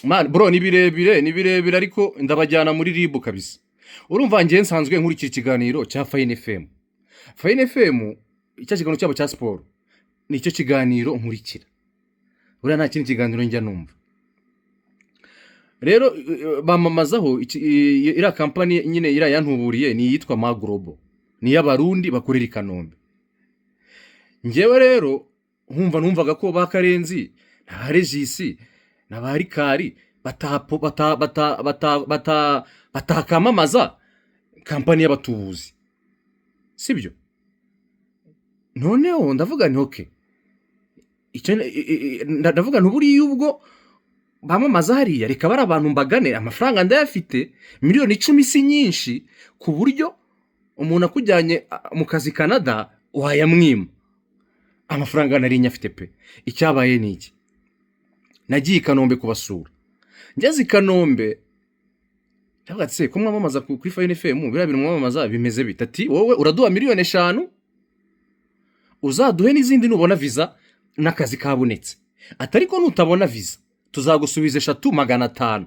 man bro ni birebire ariko ndabajyana muri ribu kabisa. Urumva ngiye nsanzwe nkurikira ikiganiro cya Fine FM. Fine FM icyo kiganiro cyabo cya sport nicyo kiganiro nkurikira. Uriya nta kindi kiganiro njya numva. Rero bamamazaho ira company nyine ira yantuburiye ni yitwa Magrobo. Ni y'abarundi bakorera i Kanombe. Ngewe rero numvaga ko bakarenzi na Regisi na barikari batakamamaza kampani y'abatubuzi. Sibyo? Noneho ndavuga nti okay. Ndavuga ntuburi ubwo bamamaza hariya reka bara abantu mbagane amafaranga ndayafite miliyoni 10 si nyinshi ku buryo umuntu akujyanye mu kazi Canada wayamwima. Amafaranga nari nyafite pe. Icyabaye niki? Nagiye Kanombe kubasura. Ngeze Kanombe ndavuga ati se ko mwamamaza kuri Fine FM bira bintu mwamamaza bimeze bitati wowe uraduha miliyoni 5 uzaduhe n'izindi nubona visa n'akazi kabonetse. Atari ko nutabona visa tuzagusubiza 3500.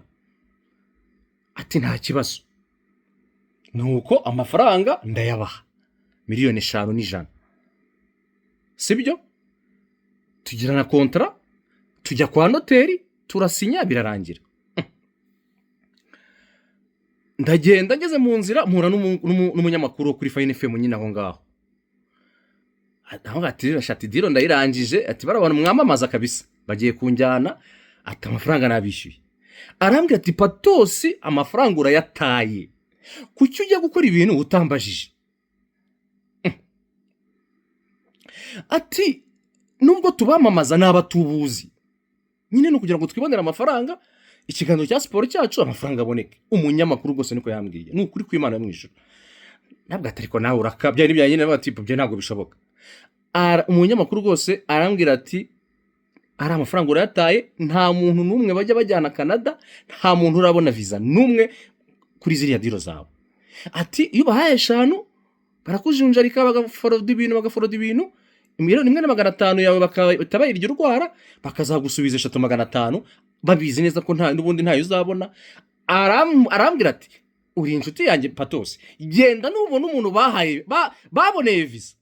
Ati nta kibazo. Nuko amafaranga ndayabaha miliyoni 5 n'ijana. Sibyo? Tugirana kontra, tujya kwa noteri, turasinya birarangira. Ndagenda ngeze mu nzira mpura n'umunyamakuru kuri Fine FM nyine aho ngaho. Aho gatira shati diro ndayirangije ati bara abantu mwamamaza kabisa. Bagiye kunjyana ati amafaranga nabishyuye. Arambwira ati PATOS amafaranga urayataye. Kuki ujya gukora ibintu utambajije? Ati nubwo tubamamaza n'abatubuzi nyine no kugira ngo twibonera amafaranga ikiganiro cya sport cyacu amafaranga aboneke. Umunyamakuru gose niko yambwiye n'ukuri kw'Imana yo mwijuru. Nabwo atariko nawe urakabya n'ibya nyine n'abatipo bye ntabwo bishoboka. Umunyamakuru gose arambwira ati ari amafaranga urayataye nta muntu numwe bajya bajyana Canada nta muntu urabona visa numwe kuri ziriya diro zawe. Ati iyo bahaye 5 barakujunjarika bagaforodi ibintu miliyoni 1,500 yawe bakatabayirya urwara bakazagusubiza 3,500 babizi neza ko nta nubundi ntayo uzabona. Arambwira ati uri inshuti yanjye PATOS genda nubona umuntu bahaye baboneye visa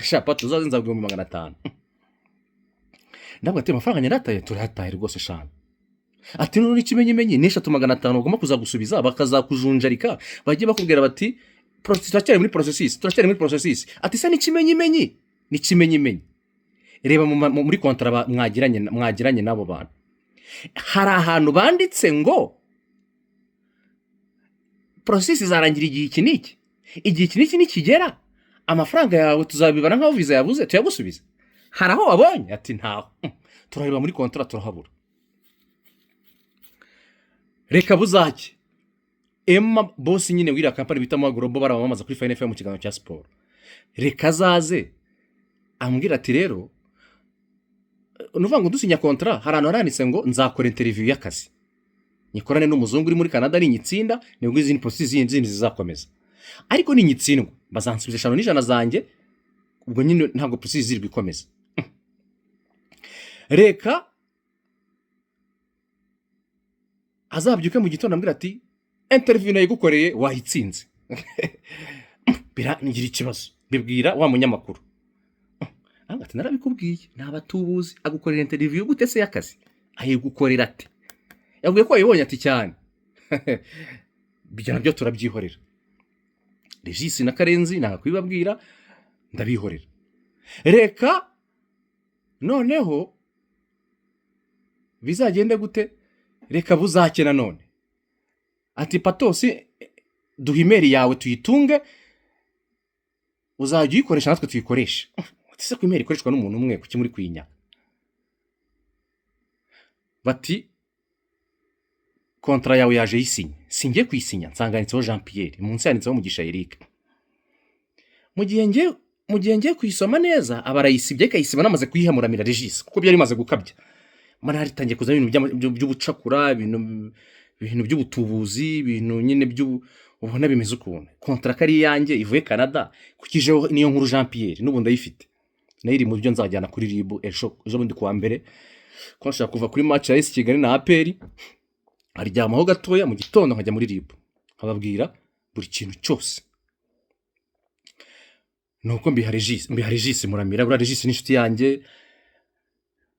sha PATOS uzazinza 500. Ndabwo ati amafaranga nyarataye turataye rwose shana. Ati none ikimenyimenyi ni 3,500 ugomba kuzagusubiza bakazakujunjarika bagiye bakubwira bati turacyari muri processes. Ati se n'ikimenyimenyi reba muri kontra mwagiranye nabo bantu hari ahantu banditse ngo processes zarangira igihe iki nikigera amafaranga yawe tuzabibara nkaho visa yabuze tuyagusubiza. Hari aho wabonye? Ati ntaho. Turareba muri kontra turahabura. Reka buzaki Emma boss nyine wira company bita Magrobo barabamamaza kuri Fine FM mu kiganiro cya sport. Reka zaze ambwira ati rero nuvuga ngo dusinya kontra harano haranditse ngo nzakora interview y'akazi nyikorane n'umuzungu uri muri Canada ni nyitsinda nibwo izindi processes zindi zizakomeza. Ariko ni nyitsindwa bazansubiza 5 n'ijana zanjye ubwo nyine ntabwo processes ziri bikomeza. Reka azabyuke mu gitondo ambwira ati interview nayo gukoreye wahitsinze. Bira ngira ikibazo bibwira wa munyamakuru. Ati narabikubwiye n'abatubuzi agukorera interview gute se y'akazi aye gukorera ati yavuye ko yibonye ati cyane. Bijya nabyo turabyihorera. Regisi na Karenzi nakakwibabwira ndabihorera. Reka noneho bizagende gute? Reka buzakena none. Ati PATOS duha email yawe tuyitunge uzajya uyikoresha natwe tuyikoresha. Ati se ku email ikoreshwa n'umuntu umwe kuki muri kwinya? Bati kontra yawe yaje yisinya. Singiye kwisinya nsanganitseho Jean Pierre munsi yanditseho Mugisha Eric. Mu gihe ngiye kuyisoma neza abarayisibye kayisiba namaze kuyihamuramira Regis kuko byari bimaze gukabya. Mana haritangiye kuza ibintu by'ubucakura ibintu by'ubutubuzi ibintu nyine ubona bimeze ukuntu. Kontra kari yanjye ivuye Canada kukije niyo nkuru Jean Pierre n'ubundi ayifite. nayo iri mu byo nzajyana kuri RIB ejo bundi kuwa mbere, ko nshaka kuva kuri match ya AS Kigali na APR, aryamaho gatoya mu gitondo nkajya muri RIB nkababwira buri kintu cyose. Nuko mbiha Regis Muramira, buriya Regis ni inshuti yanjye,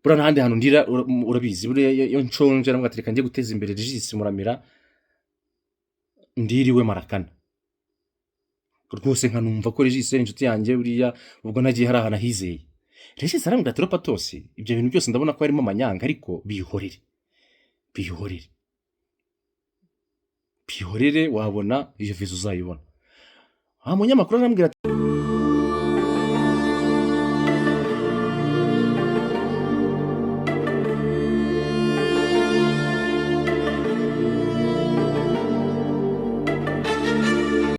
buriya n'ahandi hantu ndira urabizi, buriya iyo nshonje namwe atereka njye guteza imbere Regis Muramira ndiriwe marakana rwose, nkanumva ko Regis ari inshuti yanjye. Buriya ubwo nagiye hari ahantu ahizeye, Regis arambwira ati PATOS, ibyo bintu byose ndabona ko harimo amanyanga, ariko bihorere wabona iyo viza uzayibona. Munyamakuru arambwira ati